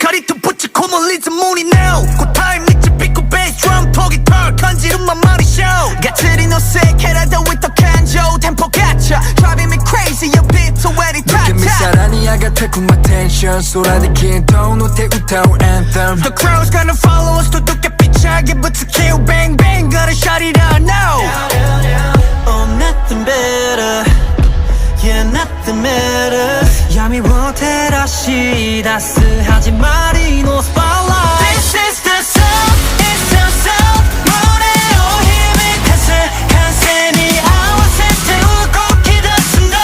자리도 붙이고 몰리지 문이 now 그 타임 밑에 삐고 베이스 드럼 포기 털 간지rum만 말이 show 가트리 노색해라도 with the canjo 템포 같아 driving me crazy your beat so very tight 느낌이 사랑이 I got take my attention 쏟아내긴 톤 우태 우타운 anthem The crowd's gonna follow us 또 두께 삐차게 붙여 kill bang bang gotta shut it out now Oh nothing better Yeah nothing matters 야미 못해라 시 따스하지 말이 no spotlight This is the sound it's the sound 모래로 힘이 가득한 셈이 아와 셋을 울고 기다린다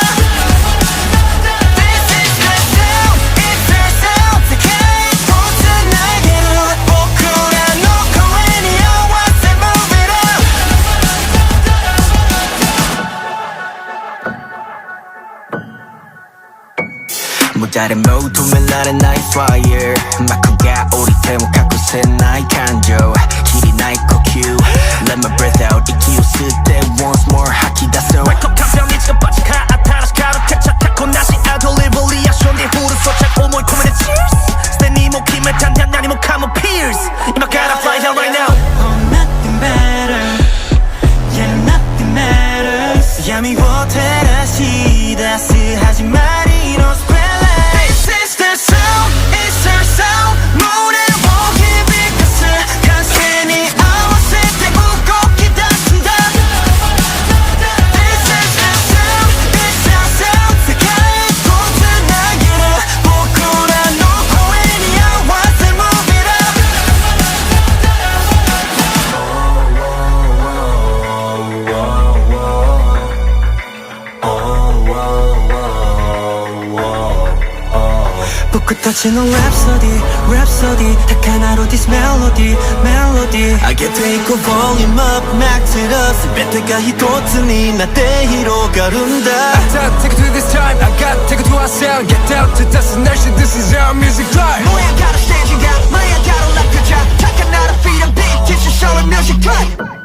This is the sound it's the sound 세계의 모든 날개를 포크라 놓고 any I want to move it up 모자란 모두면 나는 나의 fire 막고가 우리 태무 갖고 새 나의 간조 길이 나의呼吸 Let my breath out 이기 웃을 때 once more 하키다 so 왈컥한 병이 지금 빠지카 아타라시 가득해 착하고 나시 아돌리볼리아 손뒤 후루 쏟자고 모이 코미디 cheers 스탠이 목힘에 단단하니 목하면 pierce 이마 gotta fly here right now Oh nothing better Yeah nothing matters 야미 못해라 시 따스하지 말이 no spotlight This is the sound, it's the sound 모래로 힘이 가득한 셈이 아와 셋을 울고 기다린다 This is the sound, it's the sound 세계의 모든 날개를 포크라 놓고 any I want to move it up 붓고 터치는 rhapsody rhapsody 딱 하나로 this melody melody I get to equal volume up max it up全てが一つになって広がるんだ I gotta take it to this time I gotta take it to our sound Get down to destination This is our music drive 뭐야 가로 스테이지가 뭐야 가로 락그자 착한 나라 feed and beat This is our music drive